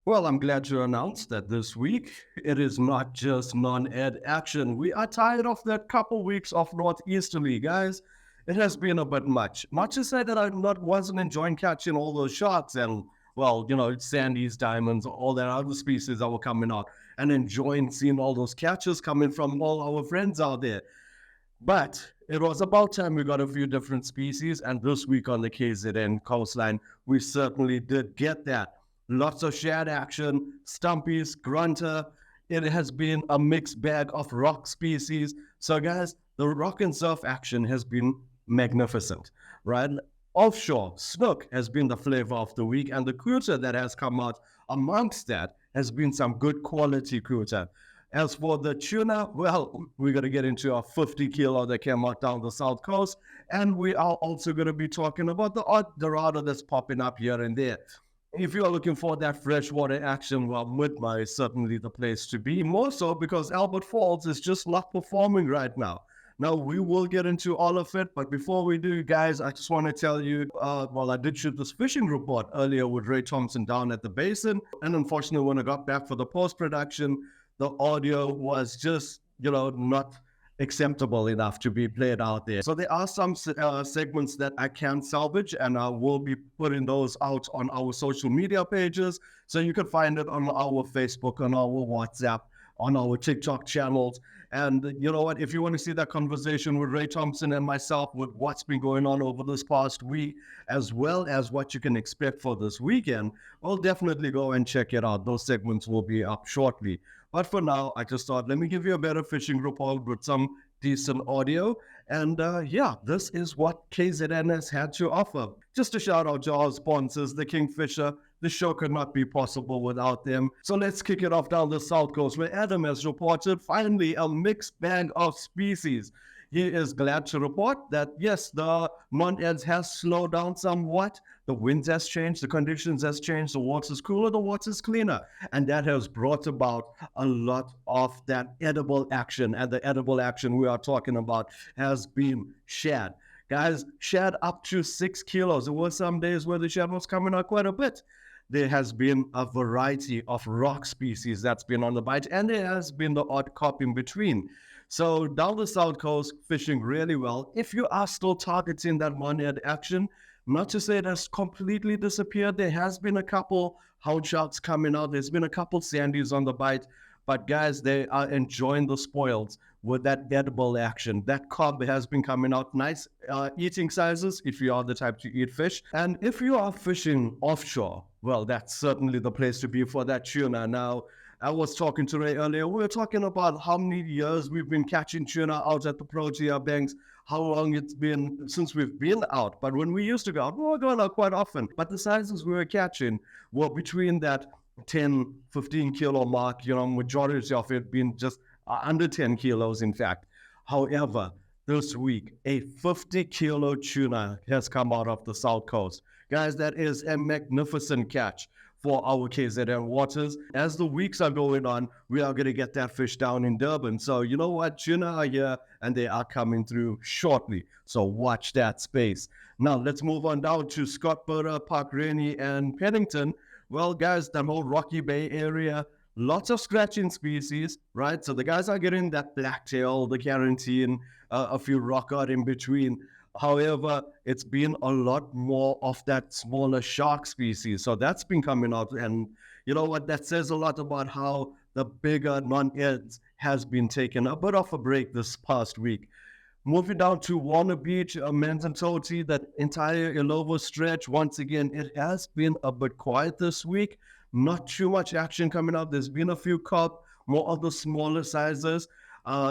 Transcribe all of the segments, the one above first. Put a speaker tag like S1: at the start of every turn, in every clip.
S1: Well, I'm glad to announce that this week it is not just non-ed action. We are tired of that couple weeks of northeasterly, guys. It has been a bit much. Not to say that I not wasn't enjoying catching all those sharks and sandies, diamonds, all that other species that were coming out, and enjoying seeing all those catches coming from all our friends out there. But it was about time we got a few different species, and this week on the KZN coastline, we certainly did get that. Lots of shad action, stumpies, grunter. It has been a mixed bag of rock species. So, guys, the rock and surf action has been magnificent, right? Offshore, snook has been the flavor of the week, and the cruiser that has come out amongst that has been some good quality cruiser. As for the tuna, well, we're going to get into our 50 kilo that came out down the south coast. And we are also going to be talking about the odd dorado that's popping up here and there. If you are looking for that freshwater action, well, Midmar is certainly the place to be. More so because Albert Falls is just not performing right now. Now, we will get into all of it, but before we do, guys, I just want to tell you, I did shoot this fishing report earlier with Ray Thompson down at the basin, and unfortunately, when I got back for the post-production, the audio was just, not acceptable enough to be played out there. So there are some segments that I can salvage, and I will be putting those out on our social media pages. So you can find it on our Facebook, on our WhatsApp, on our TikTok channels. And you know what? If you want to see that conversation with Ray Thompson and myself with what's been going on over this past week, as well as what you can expect for this weekend, well, definitely go and check it out. Those segments will be up shortly. But for now, I just thought, let me give you a better fishing report with some decent audio. And this is what KZN has had to offer. Just a shout out to our sponsors, the Kingfisher. The show could not be possible without them. So let's kick it off down the south coast where Adam has reported finally a mixed bag of species. He is glad to report that, yes, the non-eds has slowed down somewhat. The winds has changed, the conditions has changed, the water's cooler, the water's cleaner. And that has brought about a lot of that edible action. And the edible action we are talking about has been shad. Guys, shad up to 6 kilos. There were some days where the shad was coming out quite a bit. There has been a variety of rock species that's been on the bite, and there has been the odd cop in between. So down the south coast, fishing really well. If you are still targeting that one-head action, not to say it has completely disappeared, there has been a couple hound sharks coming out. There's been a couple sandies on the bite. But guys, they are enjoying the spoils with that edible action. That cob has been coming out nice eating sizes if you are the type to eat fish. And if you are fishing offshore, well, that's certainly the place to be for that tuna. Now, I was talking to Ray earlier. We were talking about how many years we've been catching tuna out at the Protea banks, how long it's been since we've been out. But when we used to go out, we were going out quite often. But the sizes we were catching were between that 10, 15 kilo mark, majority of it being just under 10 kilos, in fact. However, this week, a 50 kilo tuna has come out of the south coast. Guys, that is a magnificent catch for our KZN waters. As the weeks are going on, we are going to get that fish down in Durban. So you know what? Tuna are here and they are coming through shortly. So watch that space. Now let's move on down to Scottburgh, Park Rainy, and Pennington. Well, guys, that whole Rocky Bay area, lots of scratching species, right? So the guys are getting that blacktail, the carantine, a few rockart in between. However, it's been a lot more of that smaller shark species. So that's been coming out. And you know what? That says a lot about how the bigger non-eds has been taking a bit of a break this past week. Moving down to Warner Beach, Manzantoti, that entire Illovo stretch, once again, it has been a bit quiet this week. Not too much action coming out. There's been a few carp, more of the smaller sizes.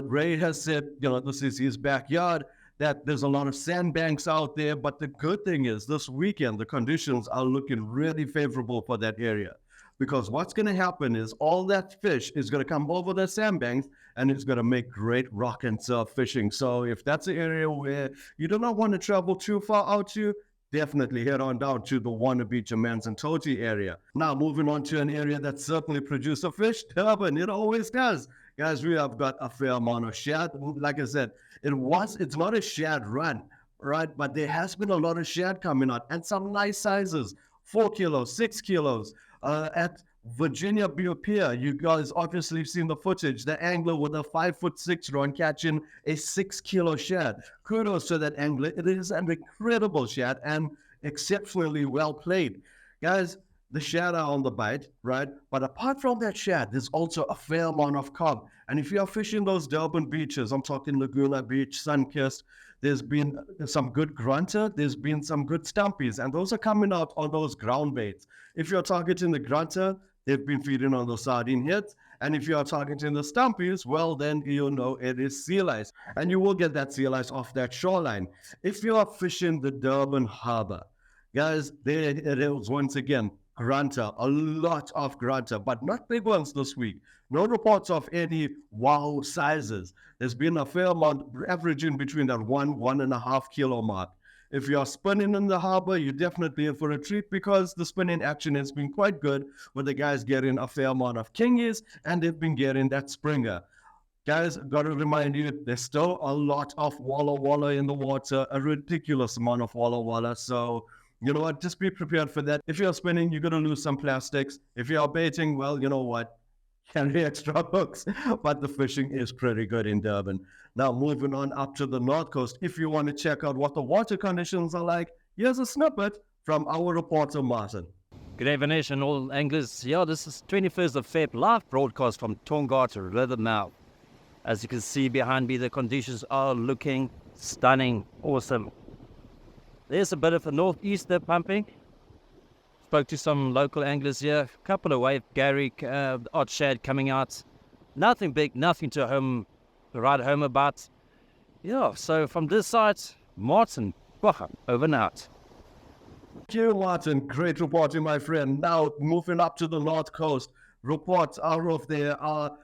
S1: Ray has said, this is his backyard, that there's a lot of sandbanks out there. But the good thing is this weekend, the conditions are looking really favorable for that area. Because what's going to happen is all that fish is going to come over the sandbanks and it's going to make great rock and surf fishing. So if that's an area where you do not want to travel too far out to, definitely head on down to the Warner Beach and Manzantoti area. Now, moving on to an area that certainly produces fish, Durban. It always does. Guys, we have got a fair amount of shad. Like I said, it's not a shad run, right? But there has been a lot of shad coming out and some nice sizes, 4 kilos, 6 kilos. At Virginia Pier, you guys obviously seen the footage. The angler with a 5'6" rod catching a 6 kilo shad. Kudos to that angler. It is an incredible shad and exceptionally well played. Guys, the shad are on the bite, right? But apart from that shad, there's also a fair amount of cob. And if you're fishing those Durban beaches, I'm talking Laguna Beach, Sunkist, there's been some good grunter, there's been some good stumpies, and those are coming out on those ground baits. If you're targeting the grunter, they've been feeding on the sardine hits. And if you are targeting the stumpies, well, then you know it is sea lice. And you will get that sea lice off that shoreline. If you are fishing the Durban harbor, guys, there it is once again. Grunter, a lot of grunter, but not big ones this week. No reports of any wow sizes. There's been a fair amount, averaging between that 1.5 kilo mark. If you're spinning in the harbor, you're definitely in for a treat because the spinning action has been quite good with the guys getting a fair amount of kingies and they've been getting that springer. Guys, got to remind you, there's still a lot of walla walla in the water, a ridiculous amount of walla walla. So, you know what, just be prepared for that. If you're spinning, you're going to lose some plastics. If you're baiting, well, you know what, carry extra hooks. But the fishing is pretty good in Durban. Now, moving on up to the North Coast, if you want to check out what the water conditions are like, here's a snippet from our reporter, Martin.
S2: Good day, Vinesh and all anglers. Yeah, this is 21st of Feb, live broadcast from Tonga to Rhythm. As you can see behind me, the conditions are looking stunning, awesome. There's a bit of a northeaster pumping. Spoke to some local anglers here. A couple of wave Gary, odd shad coming out. Nothing big, nothing to write home about. Yeah, so from this side, Martin, over and out.
S1: Thank you, Martin. Great reporting, my friend. Now, moving up to the North Coast, reports out of there are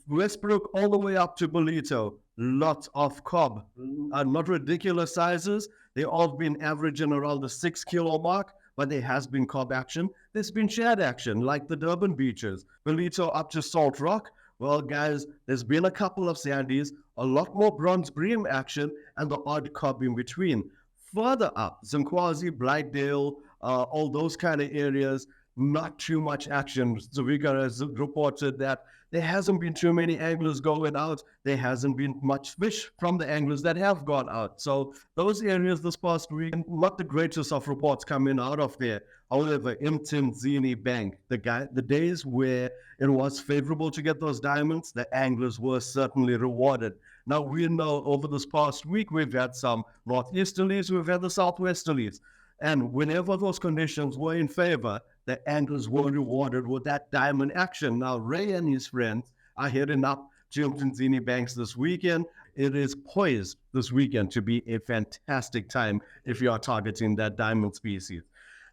S1: Westbrook all the way up to Bolito. Lots of cob. Not ridiculous sizes. They all been averaging around the 6 kilo mark, but there has been cob action. There's been shad action, like the Durban beaches. Bolito up to Salt Rock. Well, guys, there's been a couple of sandies, a lot more bronze bream action, and the odd cob in between. Further up, Zinkwazi, Blightdale, all those kind of areas, not too much action. So we got reported that there hasn't been too many anglers going out. There hasn't been much fish from the anglers that have gone out. So those areas this past week, not the greatest of reports coming out of there. However, Mtimzini Bank, the days where it was favorable to get those diamonds, the anglers were certainly rewarded. Now, we know over this past week, we've had some northeasterlies, we've had the southwesterlies. And whenever those conditions were in favor, the anglers were rewarded with that diamond action. Now, Ray and his friends are heading up to Mtimzini Banks this weekend. It is poised this weekend to be a fantastic time if you are targeting that diamond species.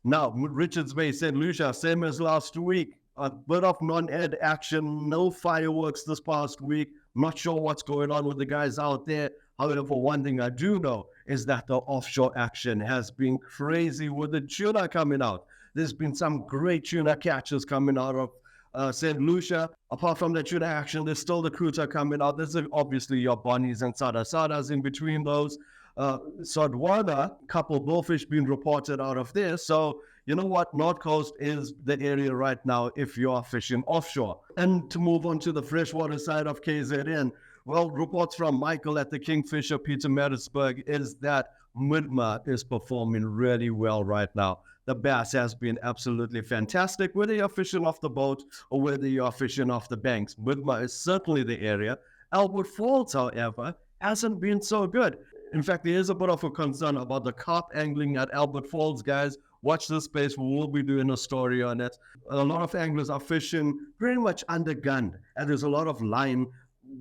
S1: Now, Richards Bay, St. Lucia, same as last week. A bit of non-ed action, no fireworks this past week. Not sure what's going on with the guys out there. However, one thing I do know is that the offshore action has been crazy with the tuna coming out. There's been some great tuna catches coming out of St. Lucia. Apart from the tuna action, there's still the cruta coming out. There's obviously your bunnies and sadasadas in between those. Sodwana, couple bullfish being reported out of there. So, you know what? North Coast is the area right now if you are fishing offshore. And to move on to the freshwater side of KZN, well, reports from Michael at the Kingfisher Pietermaritzburg is that Midma is performing really well right now. The bass has been absolutely fantastic, whether you're fishing off the boat or whether you're fishing off the banks. Midma is certainly the area. Albert Falls, however, hasn't been so good. In fact, there is a bit of a concern about the carp angling at Albert Falls, guys. Watch this space. We will be doing a story on it. A lot of anglers are fishing pretty much undergunned, and there's a lot of line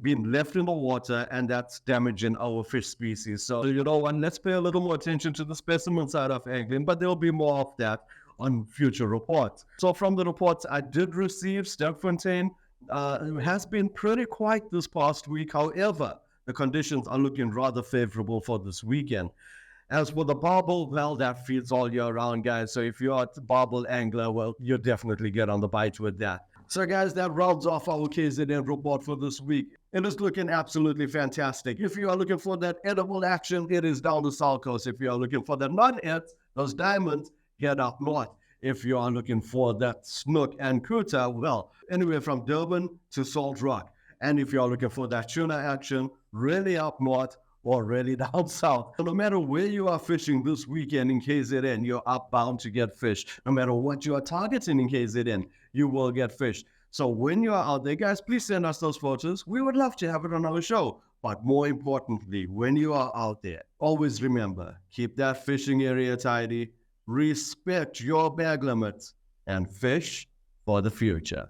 S1: being left in the water, and that's damaging our fish species. So, you know what, let's pay a little more attention to the specimen side of angling, but there'll be more of that on future reports. So from the reports I did receive, Sterkfontein has been pretty quiet this past week. However, the conditions are looking rather favorable for this weekend. As for the barbel, well, that feeds all year round, guys. So if you're a barbel angler, well, you'll definitely get on the bite with that. So, guys, that rounds off our KZN report for this week. It is looking absolutely fantastic. If you are looking for that edible action, it is down the South Coast. If you are looking for the non-eds, those diamonds, head up north. If you are looking for that snook and kuta, well, anywhere from Durban to Salt Rock. And if you're looking for that tuna action, really up north or really down south, no matter where you are fishing this weekend in KZN, you're up bound to get fish. No matter what you are targeting in KZN, you will get fish. So when you are out there, guys, please send us those photos. We would love to have it on our show. But more importantly, when you are out there, always remember, keep that fishing area tidy, respect your bag limits, and fish for the future.